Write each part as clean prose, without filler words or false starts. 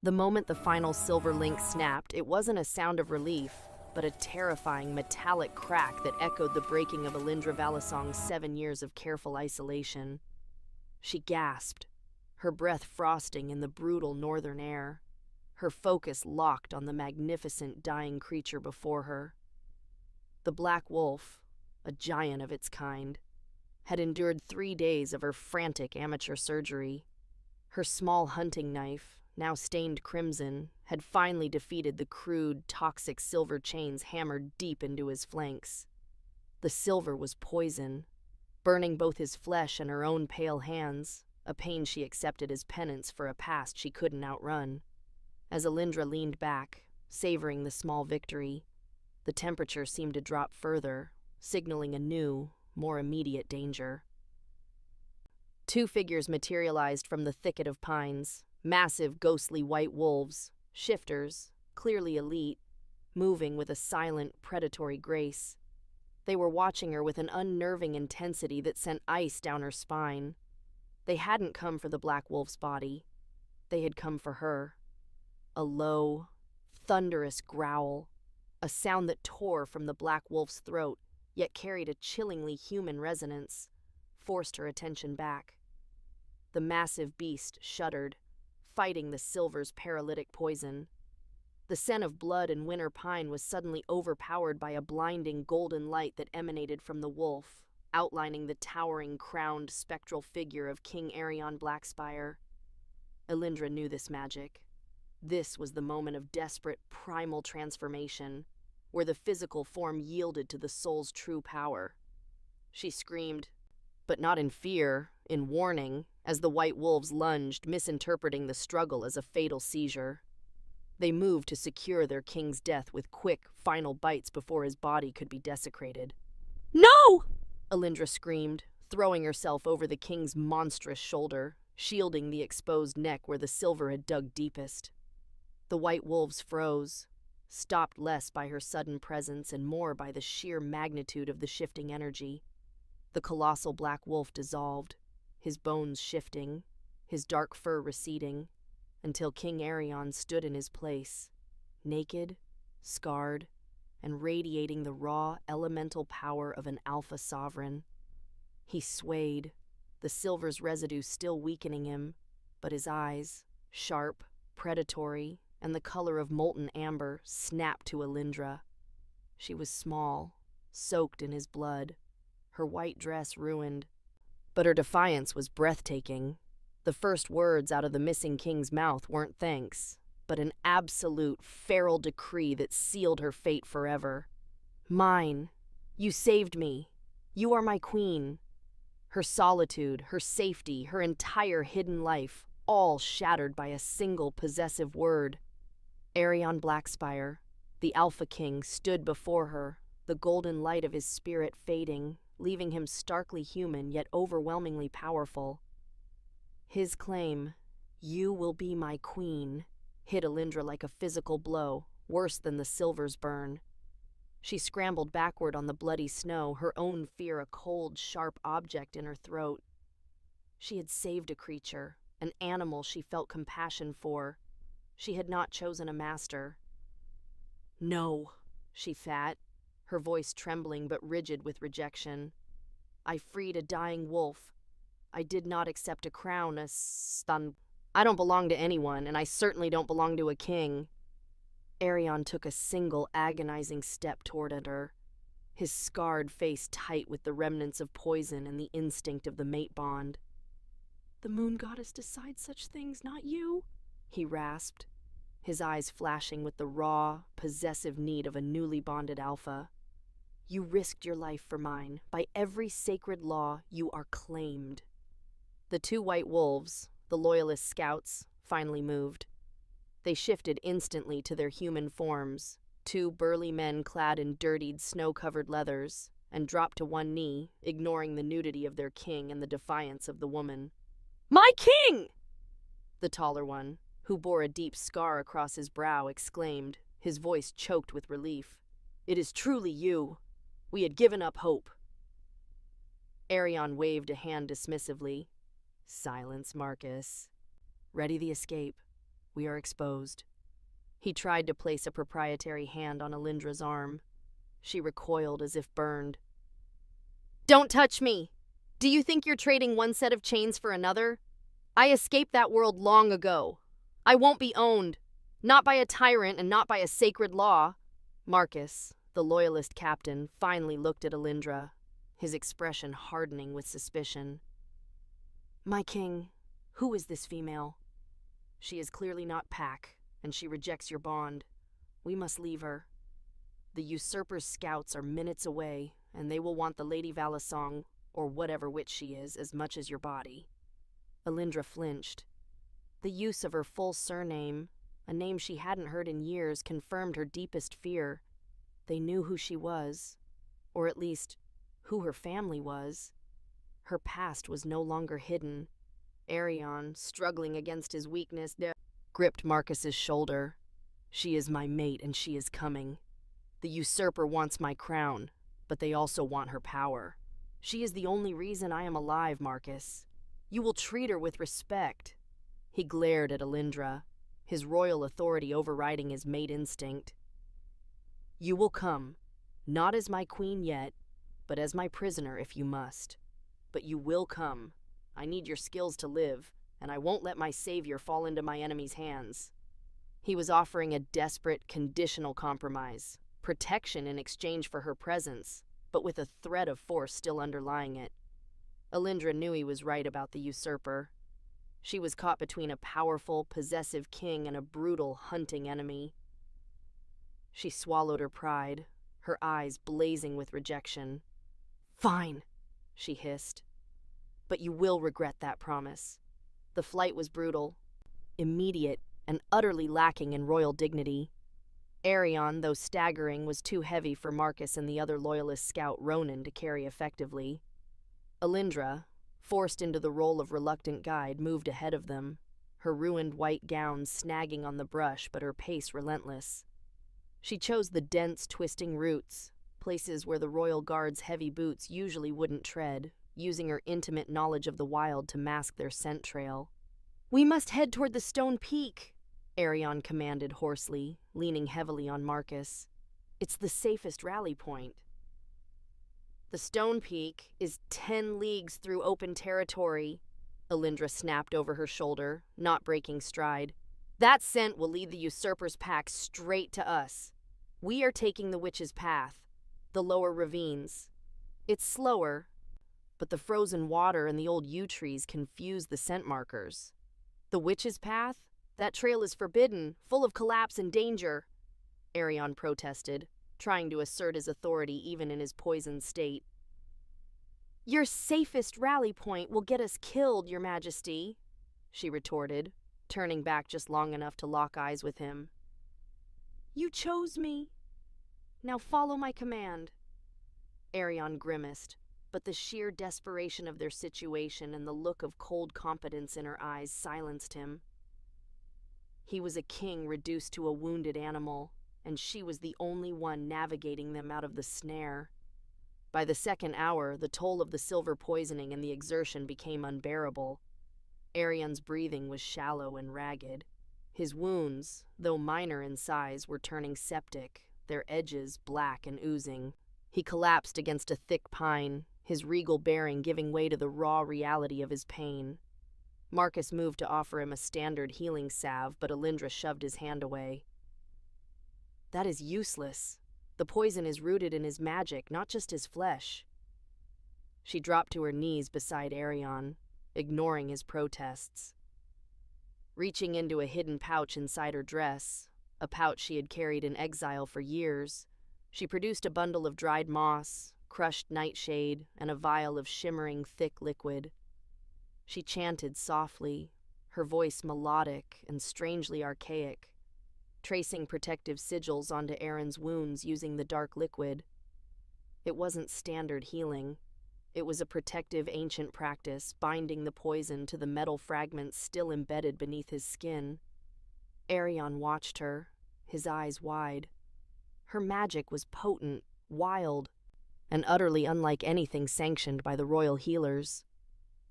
The moment the final silver link snapped, it wasn't a sound of relief, but a terrifying metallic crack that echoed the breaking of Elyndra 7 years of careful isolation. She gasped, her breath frosting in the brutal northern air, her focus locked on the magnificent dying creature before her. The black wolf, a giant of its kind, had endured 3 days of her frantic amateur surgery. Her small hunting knife, now stained crimson, had finally defeated the crude, toxic silver chains hammered deep into his flanks. The silver was poison, burning both his flesh and her own pale hands, a pain she accepted as penance for a past she couldn't outrun. As Elyndra leaned back, savoring the small victory, the temperature seemed to drop further, signaling a new, more immediate danger. 2 figures materialized from the thicket of pines, massive ghostly white wolves, shifters, clearly elite, moving with a silent, predatory grace. They were watching her with an unnerving intensity that sent ice down her spine. They hadn't come for the black wolf's body. They had come for her. A low, thunderous growl, a sound that tore from the black wolf's throat, yet carried a chillingly human resonance, forced her attention back. The massive beast shuddered, fighting the silver's paralytic poison. The scent of blood and winter pine was suddenly overpowered by a blinding golden light that emanated from the wolf, outlining the towering, crowned, spectral figure of King Aerion Blackspire. Elyndra knew this magic. This was the moment of desperate, primal transformation, where the physical form yielded to the soul's true power. She screamed, but not in fear, in warning, as the white wolves lunged, misinterpreting the struggle as a fatal seizure. They moved to secure their king's death with quick, final bites before his body could be desecrated. "No!" Elyndra screamed, throwing herself over the king's monstrous shoulder, shielding the exposed neck where the silver had dug deepest. The white wolves froze, stopped less by her sudden presence and more by the sheer magnitude of the shifting energy. The colossal black wolf dissolved, his bones shifting, his dark fur receding, until King Aerion stood in his place, naked, scarred, and radiating the raw, elemental power of an alpha sovereign. He swayed, the silver's residue still weakening him, but his eyes, sharp, predatory, and the color of molten amber, snapped to Elyndra. She was small, soaked in his blood, her white dress ruined, but her defiance was breathtaking. The first words out of the missing king's mouth weren't thanks, but an absolute, feral decree that sealed her fate forever. "Mine. You saved me. You are my queen." Her solitude, her safety, her entire hidden life, all shattered by a single possessive word. Aerion Blackspire, the Alpha King, stood before her, the golden light of his spirit fading, leaving him starkly human yet overwhelmingly powerful. His claim, "You will be my queen," hit Elyndra like a physical blow, worse than the silver's burn. She scrambled backward on the bloody snow, her own fear a cold, sharp object in her throat. She had saved a creature, an animal she felt compassion for. She had not chosen a master. "No," she spat, her voice trembling but rigid with rejection. "I freed a dying wolf. I did not accept a crown, a stun. I don't belong to anyone, and I certainly don't belong to a king." Aerion took a single agonizing step toward her, his scarred face tight with the remnants of poison and the instinct of the mate bond. "The moon goddess decides such things, not you," he rasped, his eyes flashing with the raw, possessive need of a newly bonded alpha. "You risked your life for mine. By every sacred law, you are claimed." The 2 white wolves, the loyalist scouts, finally moved. They shifted instantly to their human forms, 2 burly men clad in dirtied, snow-covered leathers, and dropped to one knee, ignoring the nudity of their king and the defiance of the woman. "My king!" The taller one, who bore a deep scar across his brow, exclaimed, his voice choked with relief. "It is truly you. We had given up hope." Aerion waved a hand dismissively. "Silence, Marcus. Ready the escape. We are exposed. He tried to place a proprietary hand on Elyndra's arm. She recoiled as if burned. Don't touch me! Do you think you're trading one set of chains for another? I escaped that world long ago. I won't be owned. Not by a tyrant and not by a sacred law. Marcus, the loyalist captain, finally looked at Elyndra, his expression hardening with suspicion. My king, who is this female? She is clearly not Pack, and she rejects your bond. We must leave her. The usurper's scouts are minutes away, and they will want the Lady Valisong, or whatever witch she is, as much as your body. Elyndra flinched. The use of her full surname, a name she hadn't heard in years, confirmed her deepest fear. They knew who she was, or at least who her family was. Her past was no longer hidden. Aerion, struggling against his weakness, gripped Marcus's shoulder. She is my mate, and she is coming. The usurper wants my crown, but they also want her power. She is the only reason I am alive, Marcus. You will treat her with respect. He glared at Elyndra, his royal authority overriding his mate instinct. You will come, not as my queen yet, but as my prisoner if you must. But you will come. I need your skills to live, and I won't let my savior fall into my enemy's hands. He was offering a desperate, conditional compromise, protection in exchange for her presence, but with a threat of force still underlying it. Elyndra knew he was right about the usurper. She was caught between a powerful, possessive king and a brutal, hunting enemy. She swallowed her pride, her eyes blazing with rejection. Fine, she hissed. But you will regret that promise. The flight was brutal, immediate, and utterly lacking in royal dignity. Aerion, though staggering, was too heavy for Marcus and the other loyalist scout Ronan to carry effectively. Elyndra, forced into the role of reluctant guide, moved ahead of them, her ruined white gown snagging on the brush but her pace relentless. She chose the dense, twisting roots, places where the royal guard's heavy boots usually wouldn't tread, using her intimate knowledge of the wild to mask their scent trail. We must head toward the stone peak, Aerion commanded hoarsely, leaning heavily on Marcus. It's the safest rally point. The stone peak is 10 leagues through open territory, Elyndra snapped over her shoulder, not breaking stride. That scent will lead the usurper's pack straight to us. We are taking the witch's path, the lower ravines. It's slower, but the frozen water and the old yew trees confuse the scent markers. The witch's path? That trail is forbidden, full of collapse and danger, Aerion protested, trying to assert his authority even in his poisoned state. Your safest rally point will get us killed, Your Majesty, she retorted, turning back just long enough to lock eyes with him. You chose me. Now follow my command. Aerion grimaced, but the sheer desperation of their situation and the look of cold competence in her eyes silenced him. He was a king reduced to a wounded animal, and she was the only one navigating them out of the snare. By the second hour, the toll of the silver poisoning and the exertion became unbearable. Aerion's breathing was shallow and ragged. His wounds, though minor in size, were turning septic, their edges black and oozing. He collapsed against a thick pine, his regal bearing giving way to the raw reality of his pain. Marcus moved to offer him a standard healing salve, but Elyndra shoved his hand away. That is useless. The poison is rooted in his magic, not just his flesh. She dropped to her knees beside Aerion, ignoring his protests. Reaching into a hidden pouch inside her dress, a pouch she had carried in exile for years, she produced a bundle of dried moss, crushed nightshade, and a vial of shimmering, thick liquid. She chanted softly, her voice melodic and strangely archaic, tracing protective sigils onto Aaron's wounds using the dark liquid. It wasn't standard healing. It was a protective ancient practice, binding the poison to the metal fragments still embedded beneath his skin. Aerion watched her, his eyes wide. Her magic was potent, wild, and utterly unlike anything sanctioned by the royal healers.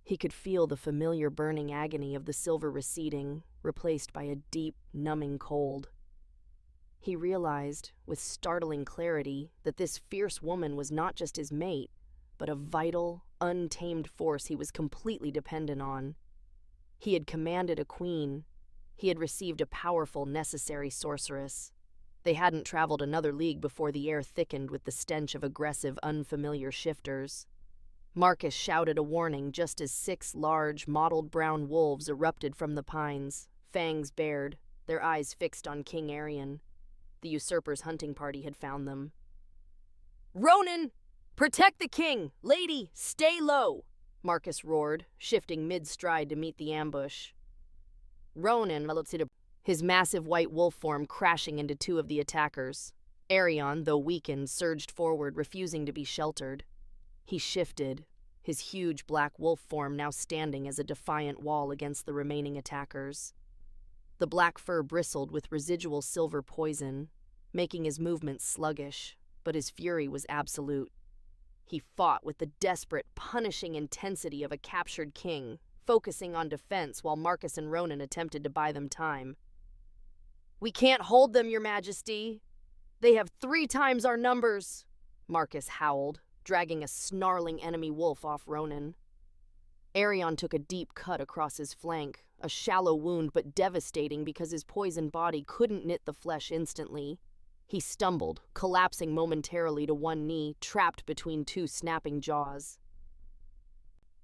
He could feel the familiar burning agony of the silver receding, replaced by a deep, numbing cold. He realized, with startling clarity, that this fierce woman was not just his mate, but a vital, untamed force he was completely dependent on. He had commanded a queen. He had received a powerful, necessary sorceress. They hadn't traveled another league before the air thickened with the stench of aggressive, unfamiliar shifters. Marcus shouted a warning just as 6 large, mottled brown wolves erupted from the pines, fangs bared, their eyes fixed on King Aerion. The usurper's hunting party had found them. "Ronan! Protect the king! Lady, stay low!" Marcus roared, shifting mid-stride to meet the ambush. Ronan, his massive white wolf form crashing into 2 of the attackers. Aerion, though weakened, surged forward, refusing to be sheltered. He shifted, his huge black wolf form now standing as a defiant wall against the remaining attackers. The black fur bristled with residual silver poison, making his movements sluggish, but his fury was absolute. He fought with the desperate, punishing intensity of a captured king, focusing on defense while Marcus and Ronan attempted to buy them time. "We can't hold them, Your Majesty. They have 3 times our numbers," Marcus howled, dragging a snarling enemy wolf off Ronan. Aerion took a deep cut across his flank, a shallow wound but devastating because his poisoned body couldn't knit the flesh instantly. He stumbled, collapsing momentarily to one knee, trapped between 2 snapping jaws.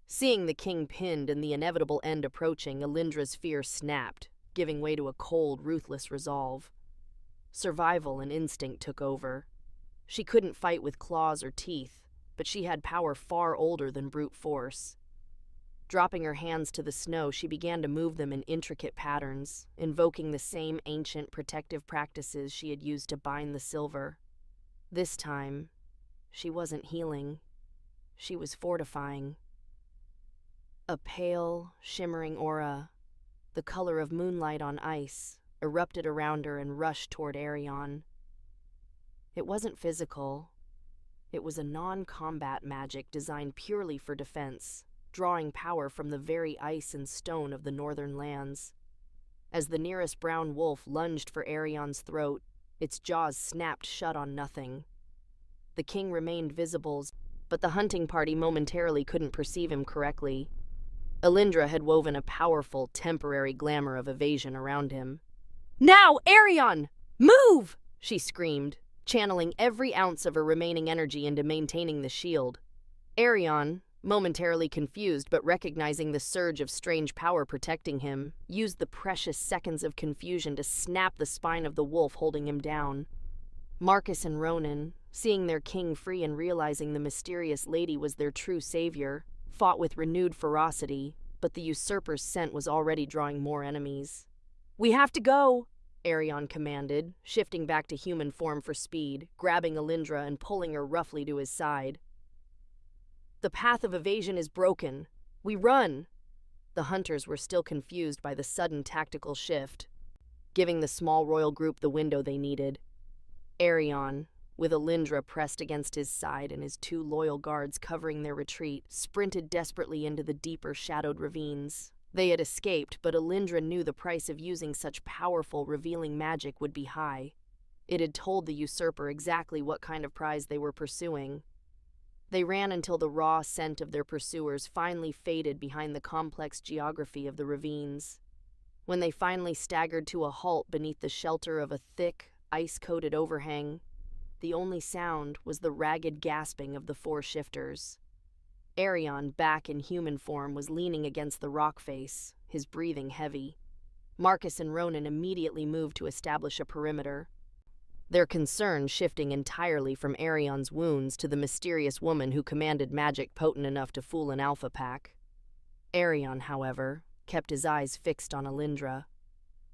Seeing the king pinned and the inevitable end approaching, Elyndra's fear snapped, giving way to a cold, ruthless resolve. Survival and instinct took over. She couldn't fight with claws or teeth, but she had power far older than brute force. Dropping her hands to the snow, she began to move them in intricate patterns, invoking the same ancient protective practices she had used to bind the silver. This time, she wasn't healing. She was fortifying. A pale, shimmering aura, the color of moonlight on ice, erupted around her and rushed toward Aerion. It wasn't physical. It was a non-combat magic designed purely for defense, drawing power from the very ice and stone of the northern lands. As the nearest brown wolf lunged for Aerion's throat, its jaws snapped shut on nothing. The king remained visible, but the hunting party momentarily couldn't perceive him correctly. Elyndra had woven a powerful, temporary glamour of evasion around him. "Now, Aerion! Move!" she screamed, channeling every ounce of her remaining energy into maintaining the shield. Aerion, momentarily confused but recognizing the surge of strange power protecting him, used the precious seconds of confusion to snap the spine of the wolf holding him down. Marcus and Ronan, seeing their king free and realizing the mysterious lady was their true savior, fought with renewed ferocity, but the usurper's scent was already drawing more enemies. "We have to go," Aerion commanded, shifting back to human form for speed, grabbing Elyndra and pulling her roughly to his side. "The path of evasion is broken. We run." The hunters were still confused by the sudden tactical shift, giving the small royal group the window they needed. Aerion, with Elyndra pressed against his side and his 2 loyal guards covering their retreat, sprinted desperately into the deeper shadowed ravines. They had escaped, but Elyndra knew the price of using such powerful, revealing magic would be high. It had told the usurper exactly what kind of prize they were pursuing. They ran until the raw scent of their pursuers finally faded behind the complex geography of the ravines. When they finally staggered to a halt beneath the shelter of a thick, ice-coated overhang, the only sound was the ragged gasping of the 4 shifters. Aerion, back in human form, was leaning against the rock face, his breathing heavy. Marcus and Ronan immediately moved to establish a perimeter, their concern shifting entirely from Aerion's wounds to the mysterious woman who commanded magic potent enough to fool an alpha pack. Aerion, however, kept his eyes fixed on Elyndra.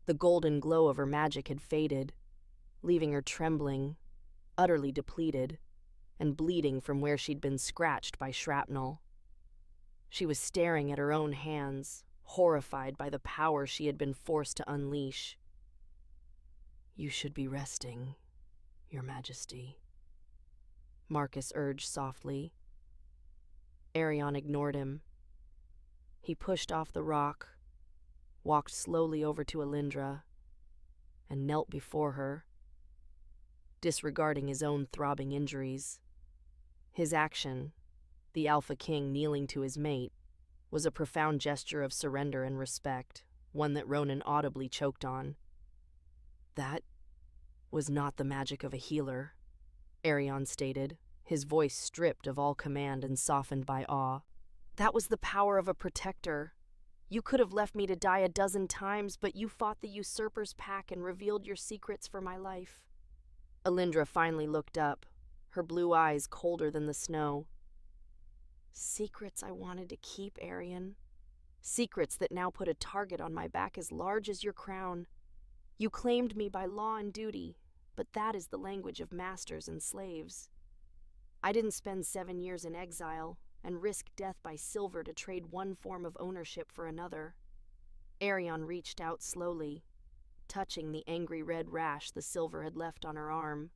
The golden glow of her magic had faded, leaving her trembling, utterly depleted, and bleeding from where she'd been scratched by shrapnel. She was staring at her own hands, horrified by the power she had been forced to unleash. "You should be resting, Your Majesty," Marcus urged softly. Aerion ignored him. He pushed off the rock, walked slowly over to Elyndra and knelt before her, disregarding his own throbbing injuries. His action, the Alpha King kneeling to his mate, was a profound gesture of surrender and respect, one that Ronan audibly choked on. That was not the magic of a healer, Aerion stated, his voice stripped of all command and softened by awe. That was the power of a protector. You could have left me to die a dozen times, but you fought the usurper's pack and revealed your secrets for my life. Elyndra finally looked up, her blue eyes colder than the snow. Secrets I wanted to keep, Aerion. Secrets that now put a target on my back as large as your crown. You claimed me by law and duty, but that is the language of masters and slaves. I didn't spend 7 years in exile and risk death by silver to trade one form of ownership for another. Aerion reached out slowly, touching the angry red rash the silver had left on her arm.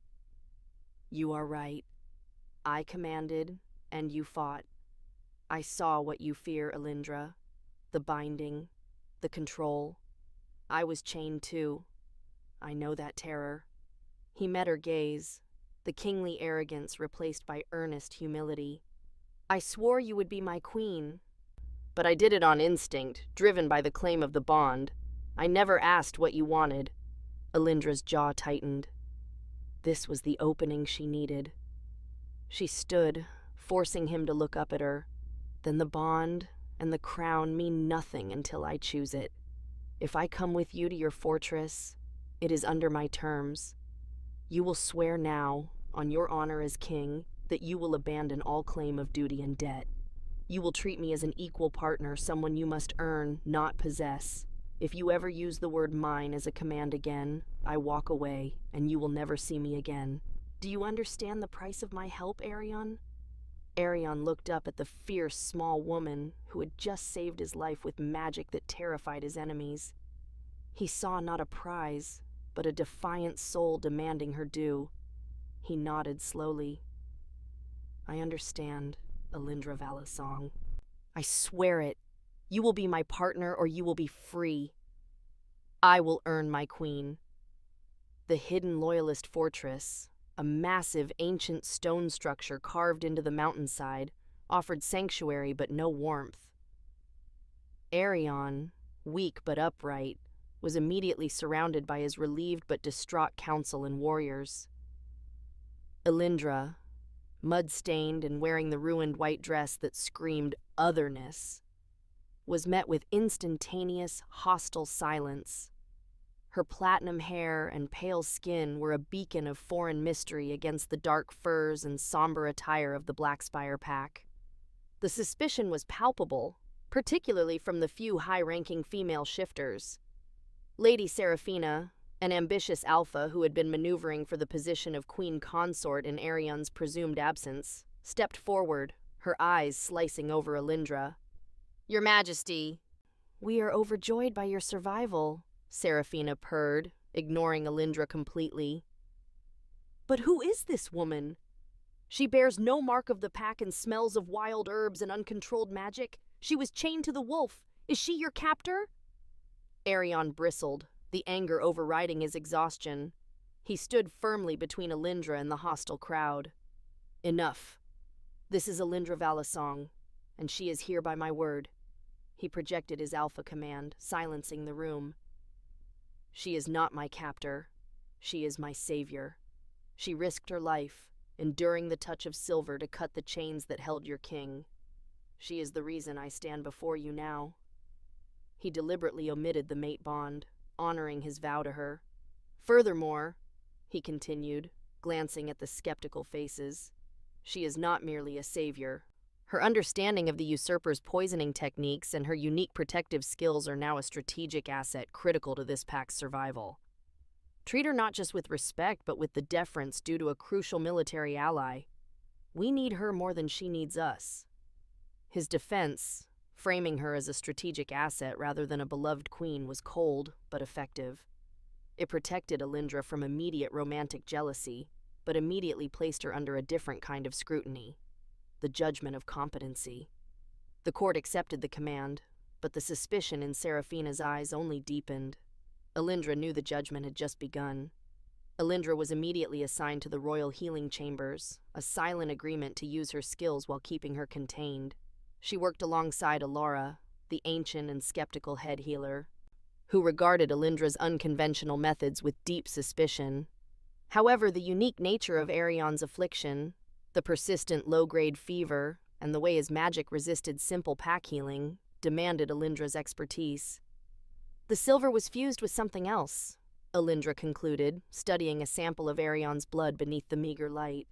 You are right. I commanded, and you fought. I saw what you fear, Elyndra. The binding, the control. I was chained too. I know that terror. He met her gaze, the kingly arrogance replaced by earnest humility. I swore you would be my queen, but I did it on instinct, driven by the claim of the bond. I never asked what you wanted. Elyndra's jaw tightened. This was the opening she needed. She stood, forcing him to look up at her. Then the bond and the crown mean nothing until I choose it. If I come with you to your fortress, it is under my terms. You will swear now, on your honor as king, that you will abandon all claim of duty and debt. You will treat me as an equal partner, someone you must earn, not possess. If you ever use the word mine as a command again, I walk away, and you will never see me again. Do you understand the price of my help, Aerion? Aerion looked up at the fierce, small woman who had just saved his life with magic that terrified his enemies. He saw not a prize, but a defiant soul demanding her due. He nodded slowly. I understand, Elyndra Valisong. I swear it. You will be my partner or you will be free. I will earn my queen. The hidden loyalist fortress, a massive ancient stone structure carved into the mountainside, offered sanctuary but no warmth. Aerion, weak but upright, was immediately surrounded by his relieved but distraught council and warriors. Elyndra, mud-stained and wearing the ruined white dress that screamed otherness, was met with instantaneous, hostile silence. Her platinum hair and pale skin were a beacon of foreign mystery against the dark furs and somber attire of the Blackspire pack. The suspicion was palpable, particularly from the few high-ranking female shifters. Lady Seraphina, an ambitious alpha who had been maneuvering for the position of queen consort in Aerion's presumed absence, stepped forward, her eyes slicing over Elyndra. Your Majesty, we are overjoyed by your survival, Seraphina purred, ignoring Elyndra completely. But who is this woman? She bears no mark of the pack and smells of wild herbs and uncontrolled magic. She was chained to the wolf. Is she your captor? Aerion bristled, the anger overriding his exhaustion. He stood firmly between Elyndra and the hostile crowd. Enough. This is Elyndra Valisong, and she is here by my word. He projected his alpha command, silencing the room. She is not my captor. She is my savior. She risked her life, enduring the touch of silver to cut the chains that held your king. She is the reason I stand before you now. He deliberately omitted the mate bond, honoring his vow to her. Furthermore, he continued, glancing at the skeptical faces, she is not merely a savior. Her understanding of the usurper's poisoning techniques and her unique protective skills are now a strategic asset critical to this pack's survival. Treat her not just with respect, but with the deference due to a crucial military ally. We need her more than she needs us. His defense, framing her as a strategic asset rather than a beloved queen, was cold but effective. It protected Elyndra from immediate romantic jealousy, but immediately placed her under a different kind of scrutiny, the judgment of competency. The court accepted the command, but the suspicion in Seraphina's eyes only deepened. Elyndra knew the judgment had just begun. Elyndra was immediately assigned to the royal healing chambers, a silent agreement to use her skills while keeping her contained. She worked alongside Alara, the ancient and skeptical head healer, who regarded Elyndra's unconventional methods with deep suspicion. However, the unique nature of Aerion's affliction, the persistent low-grade fever, and the way his magic resisted simple pack healing, demanded Elyndra's expertise. The silver was fused with something else, Elyndra concluded, studying a sample of Aerion's blood beneath the meager light.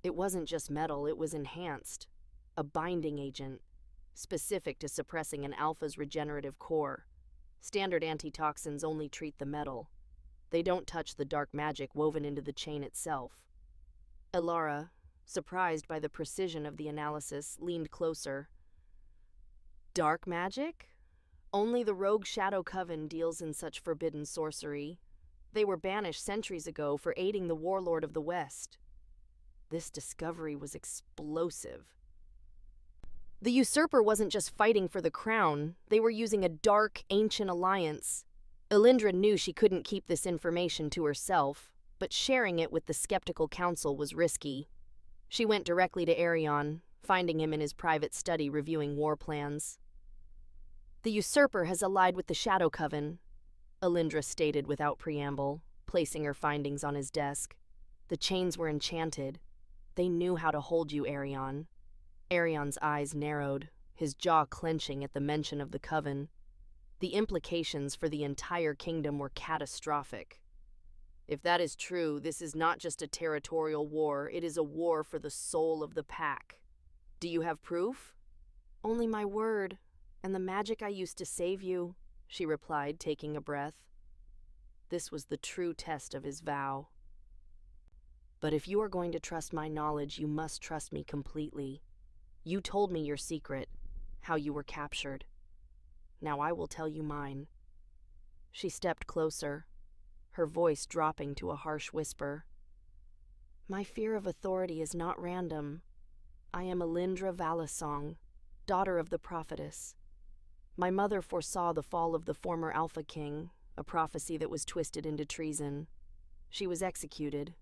It wasn't just metal, it was enhanced, a binding agent, specific to suppressing an alpha's regenerative core. Standard antitoxins only treat the metal. They don't touch the dark magic woven into the chain itself. Alara, surprised by the precision of the analysis, leaned closer. Dark magic? Only the rogue Shadow Coven deals in such forbidden sorcery. They were banished centuries ago for aiding the warlord of the West. This discovery was explosive. The usurper wasn't just fighting for the crown, they were using a dark, ancient alliance. Elyndra knew she couldn't keep this information to herself, but sharing it with the skeptical council was risky. She went directly to Aerion, finding him in his private study reviewing war plans. The usurper has allied with the Shadow Coven, Elyndra stated without preamble, placing her findings on his desk. The chains were enchanted. They knew how to hold you, Aerion. Aerion's eyes narrowed, his jaw clenching at the mention of the Coven. The implications for the entire kingdom were catastrophic. If that is true, this is not just a territorial war, it is a war for the soul of the pack. Do you have proof? Only my word, and the magic I used to save you, she replied, taking a breath. This was the true test of his vow. But if you are going to trust my knowledge, you must trust me completely. You told me your secret, how you were captured. Now I will tell you mine. She stepped closer, her voice dropping to a harsh whisper. My fear of authority is not random. I am Elyndra Valisong, daughter of the prophetess. My mother foresaw the fall of the former Alpha King, a prophecy that was twisted into treason. She was executed,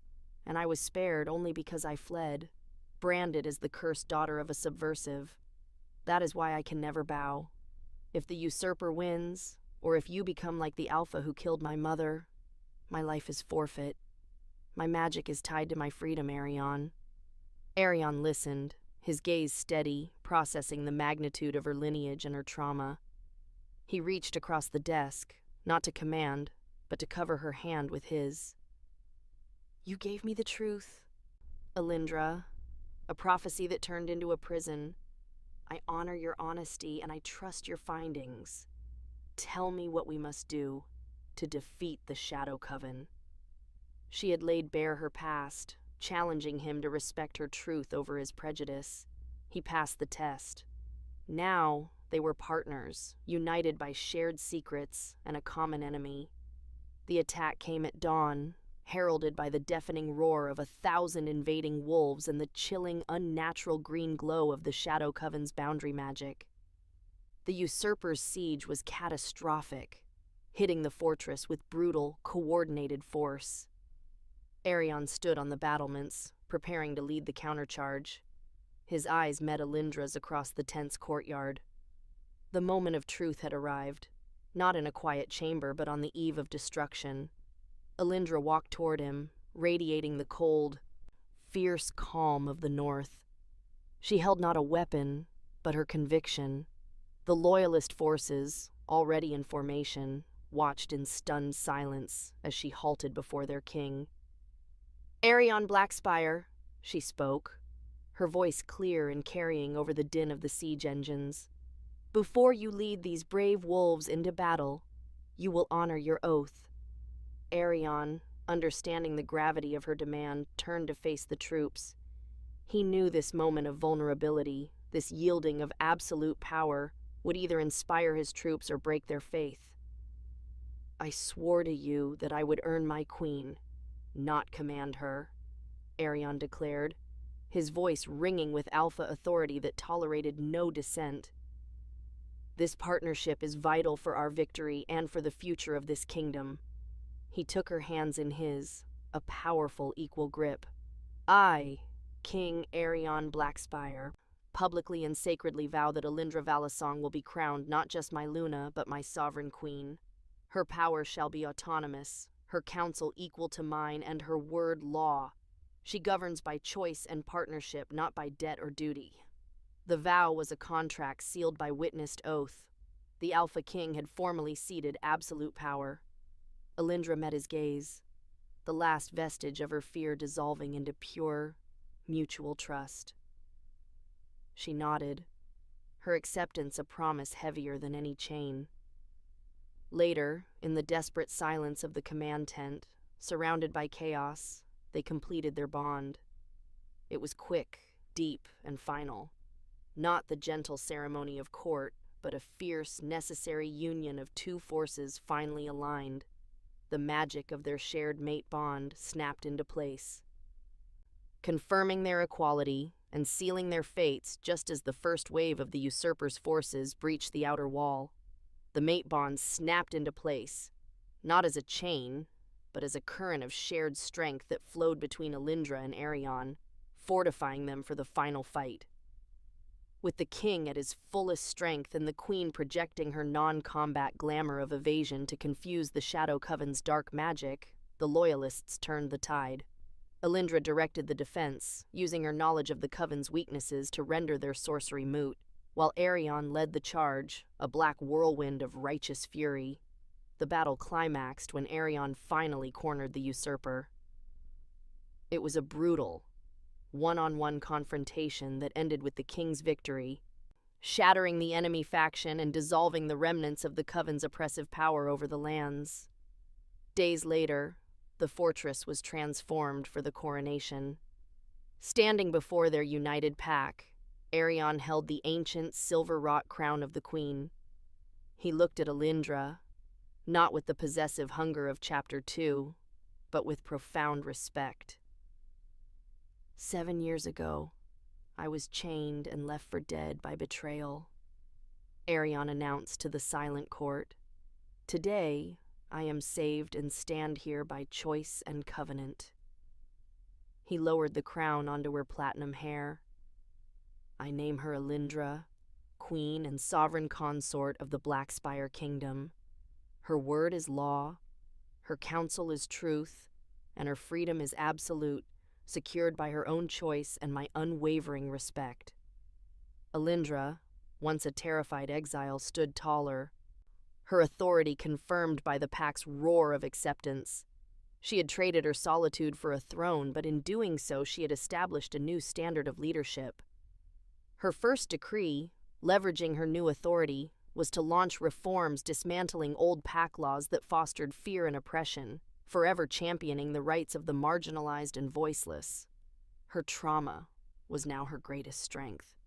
and I was spared only because I fled, branded as the cursed daughter of a subversive. That is why I can never bow. If the usurper wins, or if you become like the Alpha who killed my mother, my life is forfeit. My magic is tied to my freedom, Aerion. Aerion listened, his gaze steady, processing the magnitude of her lineage and her trauma. He reached across the desk, not to command, but to cover her hand with his. You gave me the truth, Elyndra, a prophecy that turned into a prison. I honor your honesty and I trust your findings. Tell me what we must do to defeat the Shadow Coven. She had laid bare her past, challenging him to respect her truth over his prejudice. He passed the test. Now they were partners, united by shared secrets and a common enemy. The attack came at dawn, heralded by the deafening roar of 1,000 invading wolves and the chilling, unnatural green glow of the Shadow Coven's boundary magic. The usurper's siege was catastrophic, hitting the fortress with brutal, coordinated force. Aerion stood on the battlements, preparing to lead the countercharge. His eyes met Elyndra's across the tense courtyard. The moment of truth had arrived, not in a quiet chamber, but on the eve of destruction. Elyndra walked toward him, radiating the cold, fierce calm of the north. She held not a weapon, but her conviction. The loyalist forces, already in formation, watched in stunned silence as she halted before their king. Aerion Blackspire, she spoke, her voice clear and carrying over the din of the siege engines. Before you lead these brave wolves into battle, you will honor your oath. Aerion, understanding the gravity of her demand, turned to face the troops. He knew this moment of vulnerability, this yielding of absolute power, would either inspire his troops or break their faith. I swore to you that I would earn my queen, not command her, Aerion declared, his voice ringing with alpha authority that tolerated no dissent. This partnership is vital for our victory and for the future of this kingdom." He took her hands in his, a powerful equal grip. "I, King Aerion Blackspire, publicly and sacredly vow that Elyndra Valisong will be crowned not just my Luna, but my sovereign queen. Her power shall be autonomous, her counsel equal to mine, and her word law. She governs by choice and partnership, not by debt or duty." The vow was a contract sealed by witnessed oath. The Alpha King had formally ceded absolute power. Elyndra met his gaze, the last vestige of her fear dissolving into pure, mutual trust. She nodded, her acceptance a promise heavier than any chain. Later, in the desperate silence of the command tent, surrounded by chaos, they completed their bond. It was quick, deep, and final. Not the gentle ceremony of court, but a fierce, necessary union of two forces finally aligned. The magic of their shared mate bond snapped into place, confirming their equality and sealing their fates just as the first wave of the usurper's forces breached the outer wall. The mate bond snapped into place, not as a chain, but as a current of shared strength that flowed between Elyndra and Aerion, fortifying them for the final fight. With the king at his fullest strength and the queen projecting her non-combat glamour of evasion to confuse the Shadow Coven's dark magic, the loyalists turned the tide. Elyndra directed the defense, using her knowledge of the Coven's weaknesses to render their sorcery moot, while Aerion led the charge, a black whirlwind of righteous fury. The battle climaxed when Aerion finally cornered the usurper. It was a brutal, one-on-one confrontation that ended with the king's victory, shattering the enemy faction and dissolving the remnants of the Coven's oppressive power over the lands. Days later, the fortress was transformed for the coronation. Standing before their united pack, Aerion held the ancient silver-wrought crown of the queen. He looked at Elyndra, not with the possessive hunger of Chapter 2, but with profound respect. 7 years ago, I was chained and left for dead by betrayal, Aerion announced to the silent court. Today, I am saved and stand here by choice and covenant. He lowered the crown onto her platinum hair. I name her Elyndra, queen and sovereign consort of the Blackspire kingdom. Her word is law, her counsel is truth, and her freedom is absolute, secured by her own choice and my unwavering respect. Elyndra, once a terrified exile, stood taller, her authority confirmed by the pack's roar of acceptance. She had traded her solitude for a throne, but in doing so she had established a new standard of leadership. Her first decree, leveraging her new authority, was to launch reforms dismantling old pack laws that fostered fear and oppression, forever championing the rights of the marginalized and voiceless. Her trauma was now her greatest strength.